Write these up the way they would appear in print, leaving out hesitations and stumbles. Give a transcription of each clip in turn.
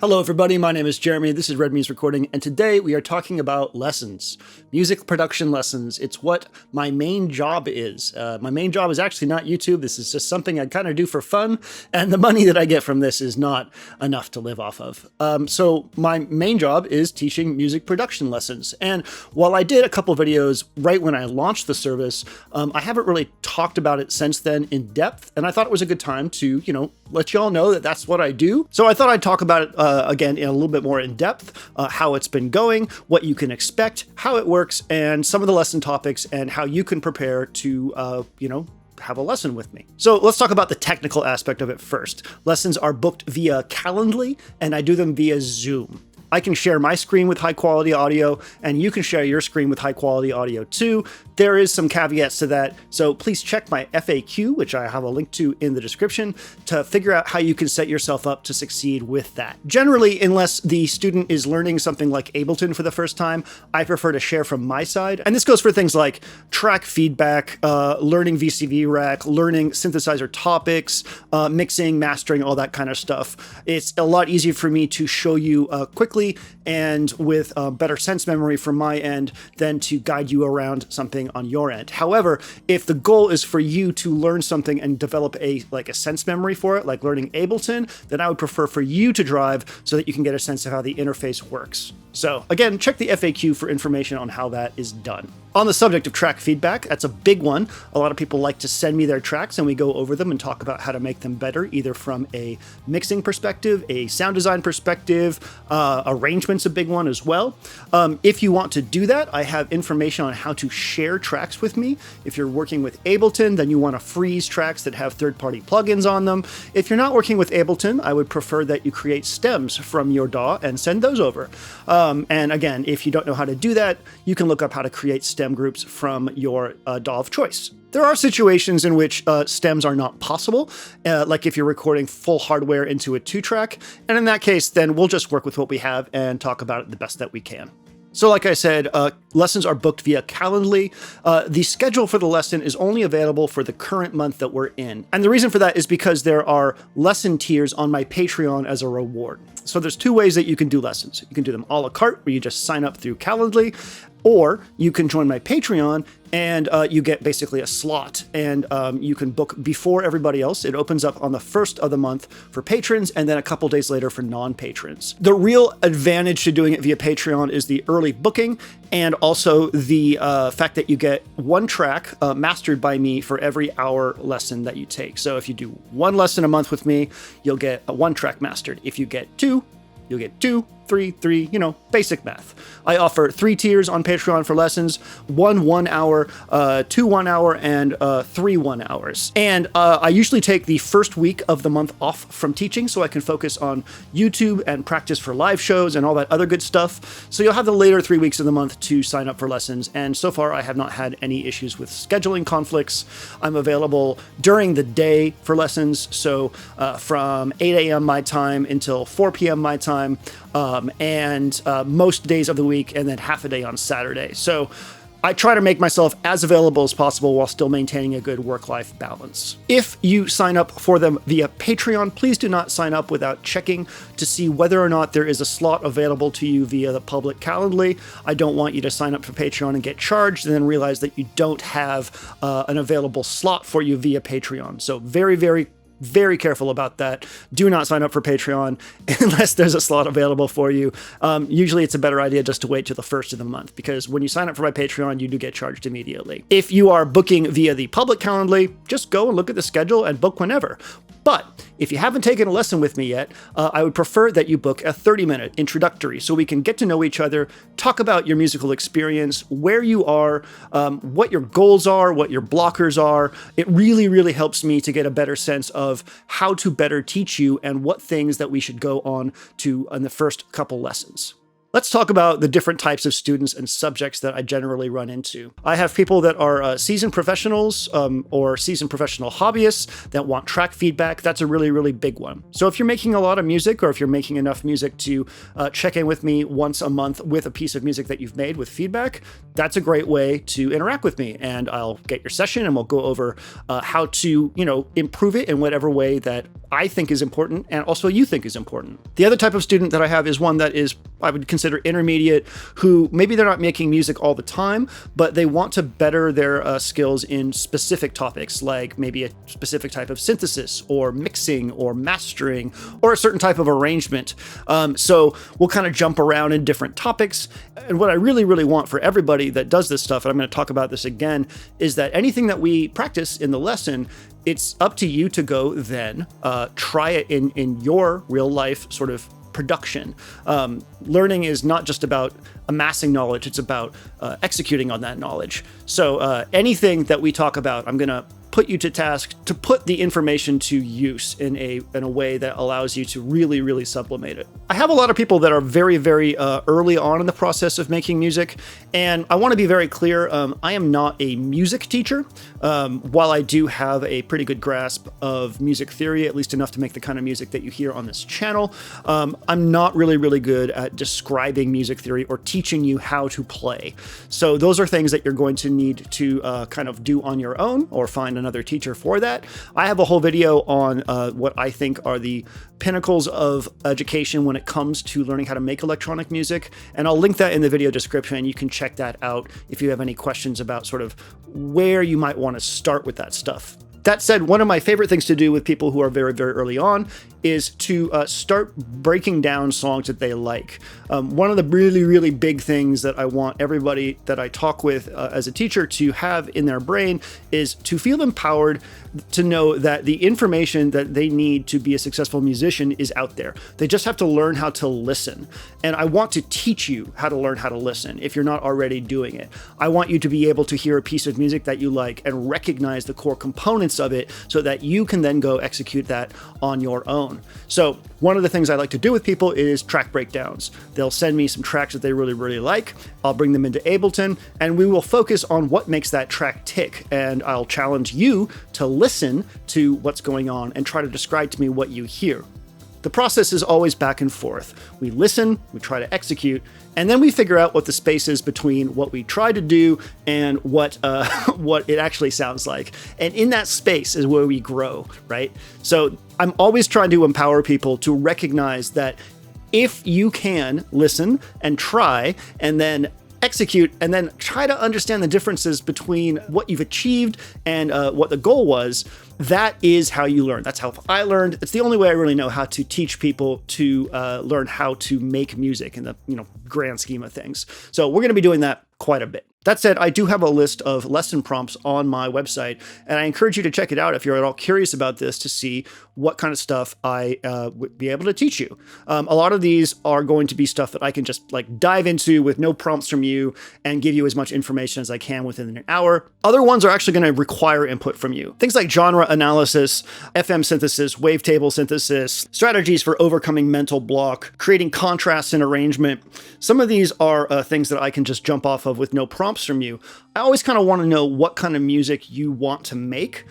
Hello everybody, my name is Jeremy, this is Red Means Recording, and today we are talking about lessons. Music production lessons. It's what my main job is. My main job is actually not YouTube, this is just something I kind of do for fun, and the money that I get from this is not enough to live off of. So my main job is teaching music production lessons, and while I did a couple videos right when I launched the service, I haven't really talked about it since then in depth, and I thought it was a good time to, let you all know that that's what I do. So I thought I'd talk about it again in a little bit more in depth, how it's been going, what you can expect, how it works, and some of the lesson topics and how you can prepare to, have a lesson with me. So let's talk about the technical aspect of it first. Lessons are booked via Calendly, and I do them via Zoom. I can share my screen with high quality audio, and you can share your screen with high quality audio too. There is some caveats to that, so please check my FAQ, which I have a link to in the description, to figure out how you can set yourself up to succeed with that. Generally, unless the student is learning something like Ableton for the first time, I prefer to share from my side. And this goes for things like track feedback, learning VCV rack, learning synthesizer topics, mixing, mastering, all that kind of stuff. It's a lot easier for me to show you quickly and with better sense memory from my end than to guide you around something on your end. However, if the goal is for you to learn something and develop a sense memory for it, like learning Ableton, then I would prefer for you to drive so that you can get a sense of how the interface works. So again, check the FAQ for information on how that is done. On the subject of track feedback, that's a big one. A lot of people like to send me their tracks and we go over them and talk about how to make them better, either from a mixing perspective, a sound design perspective, arrangement's a big one as well. If you want to do that, I have information on how to share tracks with me. If you're working with Ableton, then you want to freeze tracks that have third-party plugins on them. If you're not working with Ableton, I would prefer that you create stems from your DAW and send those over. And again, if you don't know how to do that, you can look up how to create stem groups from your DAW of choice. There are situations in which stems are not possible, like if you're recording full hardware into a 2-track, and in that case, then we'll just work with what we have and talk about it the best that we can. So like I said, lessons are booked via Calendly. The schedule for the lesson is only available for the current month that we're in. And the reason for that is because there are lesson tiers on my Patreon as a reward. So there's 2 ways that you can do lessons. You can do them a la carte, where you just sign up through Calendly, or you can join my Patreon and you get basically a slot, and you can book before everybody else. It opens up on the 1st of the month for patrons and then a couple days later for non-patrons. The real advantage to doing it via Patreon is the early booking and also the fact that you get 1 track mastered by me for every hour lesson that you take. So if you do 1 lesson a month with me, you'll get a 1 track mastered. If you get 2, you'll get 2, 3, basic math. I offer 3 tiers on Patreon for lessons, 1 hour, 2 1 hour, and 3 1 hours. And I usually take the first week of the month off from teaching so I can focus on YouTube and practice for live shows and all that other good stuff. So you'll have the later 3 weeks of the month to sign up for lessons. And so far I have not had any issues with scheduling conflicts. I'm available during the day for lessons. So from 8 a.m. my time until 4 p.m. my time. And most days of the week, and then half a day on Saturday. So I try to make myself as available as possible while still maintaining a good work-life balance. If you sign up for them via Patreon, please do not sign up without checking to see whether or not there is a slot available to you via the public Calendly. I don't want you to sign up for Patreon and get charged and then realize that you don't have an available slot for you via Patreon. So very careful about that. Do not sign up for Patreon unless there's a slot available for you. Usually it's a better idea just to wait till the 1st of the month, because when you sign up for my Patreon, you do get charged immediately. If you are booking via the public Calendly, just go and look at the schedule and book whenever. But if you haven't taken a lesson with me yet, I would prefer that you book a 30-minute introductory so we can get to know each other, talk about your musical experience, where you are, what your goals are, what your blockers are. It really helps me to get a better sense of how to better teach you and what things that we should go on to in the first couple lessons. Let's talk about the different types of students and subjects that I generally run into. I have people that are seasoned professionals or seasoned professional hobbyists that want track feedback. That's a really, really big one. So if you're making a lot of music, or if you're making enough music to check in with me once a month with a piece of music that you've made with feedback, that's a great way to interact with me. And I'll get your session and we'll go over how to, improve it in whatever way that I think is important and also you think is important. The other type of student that I have is one that is, I would consider intermediate, who maybe they're not making music all the time, but they want to better their skills in specific topics, like maybe a specific type of synthesis or mixing or mastering or a certain type of arrangement. So we'll kind of jump around in different topics. And what I really, really want for everybody that does this stuff, and I'm going to talk about this again, is that anything that we practice in the lesson, it's up to you to go then try it in your real life sort of production. Learning is not just about amassing knowledge, it's about executing on that knowledge. So anything that we talk about, I'm going to put you to task to put the information to use in a way that allows you to really, really sublimate it. I have a lot of people that are very, very early on in the process of making music, and I want to be very clear, I am not a music teacher. While I do have a pretty good grasp of music theory, at least enough to make the kind of music that you hear on this channel, I'm not really, really good at describing music theory or teaching you how to play. So those are things that you're going to need to kind of do on your own or find another teacher for that. I have a whole video on what I think are the pinnacles of education when it comes to learning how to make electronic music, and I'll link that in the video description. You can check that out if you have any questions about sort of where you might want to start with that stuff. That said, one of my favorite things to do with people who are very, very early on is to start breaking down songs that they like. One of the really, really big things that I want everybody that I talk with as a teacher to have in their brain is to feel empowered to know that the information that they need to be a successful musician is out there. They just have to learn how to listen. And I want to teach you how to learn how to listen if you're not already doing it. I want you to be able to hear a piece of music that you like and recognize the core components of it so that you can then go execute that on your own. So one of the things I like to do with people is track breakdowns. They'll send me some tracks that they really, really like. I'll bring them into Ableton and we will focus on what makes that track tick. And I'll challenge you to listen to what's going on and try to describe to me what you hear. The process is always back and forth. We listen, we try to execute, and then we figure out what the space is between what we try to do and what it actually sounds like. And in that space is where we grow, right? So I'm always trying to empower people to recognize that if you can listen and try and then execute and then try to understand the differences between what you've achieved and what the goal was, that is how you learn. That's how I learned. It's the only way I really know how to teach people to learn how to make music in the grand scheme of things. So we're going to be doing that quite a bit. That said, I do have a list of lesson prompts on my website, and I encourage you to check it out if you're at all curious about this to see what kind of stuff I would be able to teach you. A lot of these are going to be stuff that I can just dive into with no prompts from you and give you as much information as I can within an hour. Other ones are actually going to require input from you. Things like genre analysis, FM synthesis, wavetable synthesis, strategies for overcoming mental block, creating contrast in arrangement. Some of these are things that I can just jump off of with no prompts from you. I always kind of want to know what kind of music you want to make.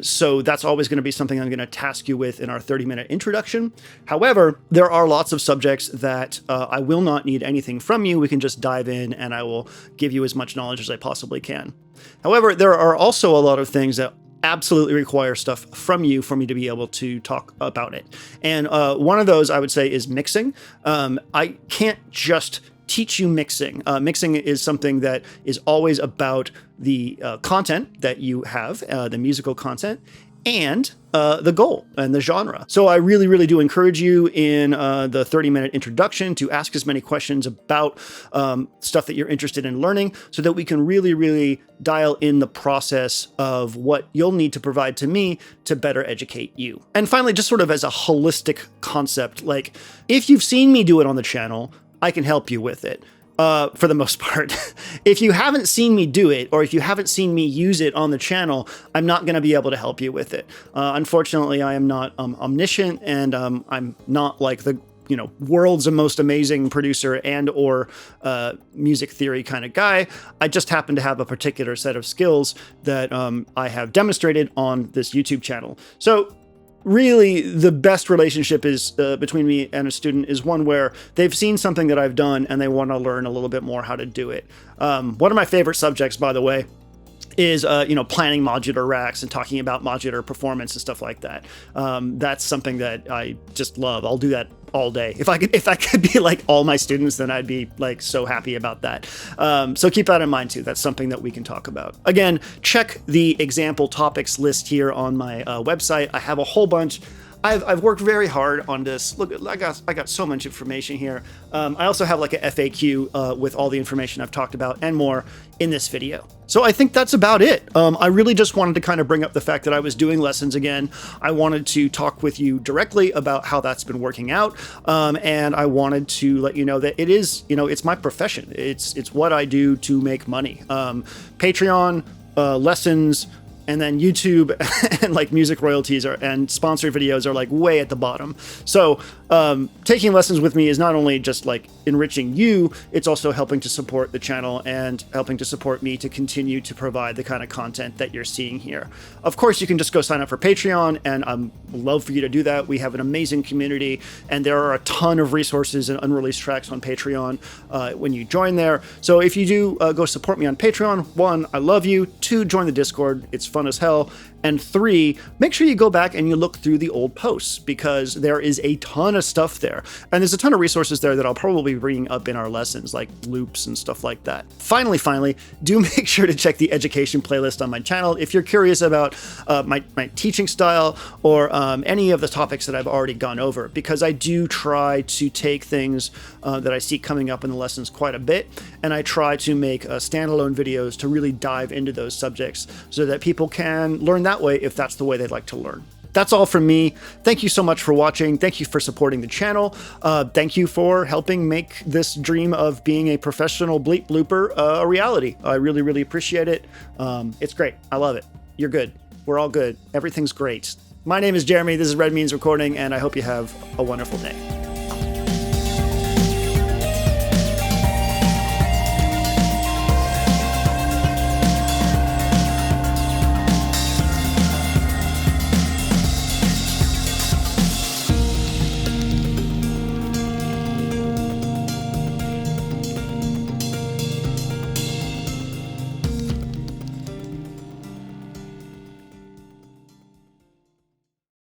So that's always going to be something I'm going to task you with in our 30-minute introduction. However, there are lots of subjects that I will not need anything from you. We can just dive in and I will give you as much knowledge as I possibly can. However, there are also a lot of things that absolutely require stuff from you for me to be able to talk about it. And one of those I would say is mixing. I can't just teach you mixing. Mixing is something that is always about the content that you have, the musical content, and the goal and the genre. So I really, really do encourage you in the 30-minute introduction to ask as many questions about stuff that you're interested in learning so that we can really, really dial in the process of what you'll need to provide to me to better educate you. And finally, just sort of as a holistic concept, like if you've seen me do it on the channel, I can help you with it. For the most part. If you haven't seen me do it, or if you haven't seen me use it on the channel, I'm not going to be able to help you with it. Unfortunately, I am not omniscient, and I'm not like the world's most amazing producer and or music theory kind of guy. I just happen to have a particular set of skills that I have demonstrated on this YouTube channel. So really, the best relationship is between me and a student is one where they've seen something that I've done and they want to learn a little bit more how to do it. One of my favorite subjects, by the way, is planning modular racks and talking about modular performance and stuff like that. That's something that I just love. I'll do that all day. If I could be like all my students, then I'd be like so happy about that. So keep that in mind too. That's something that we can talk about. Again, check the example topics list here on my website. I have a whole bunch. I've worked very hard on this. Look, I got so much information here. I also have like a FAQ with all the information I've talked about and more in this video. So I think that's about it. I really just wanted to kind of bring up the fact that I was doing lessons again. I wanted to talk with you directly about how that's been working out. And I wanted to let you know that it is, it's my profession. It's what I do to make money. Patreon, lessons, and then YouTube and like music royalties and sponsored videos are like way at the bottom. So taking lessons with me is not only just like enriching you, it's also helping to support the channel and helping to support me to continue to provide the kind of content that you're seeing here. Of course, you can just go sign up for Patreon, and I'd love for you to do that. We have an amazing community, and there are a ton of resources and unreleased tracks on Patreon when you join there. So if you do go support me on Patreon, 1, I love you. 2, join the Discord. It's fun as hell. And 3, make sure you go back and you look through the old posts, because there is a ton of stuff there. And there's a ton of resources there that I'll probably be bringing up in our lessons, like loops and stuff like that. Finally, do make sure to check the education playlist on my channel if you're curious about my teaching style or any of the topics that I've already gone over, because I do try to take things that I see coming up in the lessons quite a bit, and I try to make standalone videos to really dive into those subjects so that people can learn that way if that's the way they'd like to learn. That's all from me. Thank you so much for watching. Thank you for supporting the channel. Thank you for helping make this dream of being a professional bleep blooper a reality. I really, really appreciate it. It's great. I love it. You're good. We're all good. Everything's great. My name is Jeremy. This is Red Means Recording, and I hope you have a wonderful day.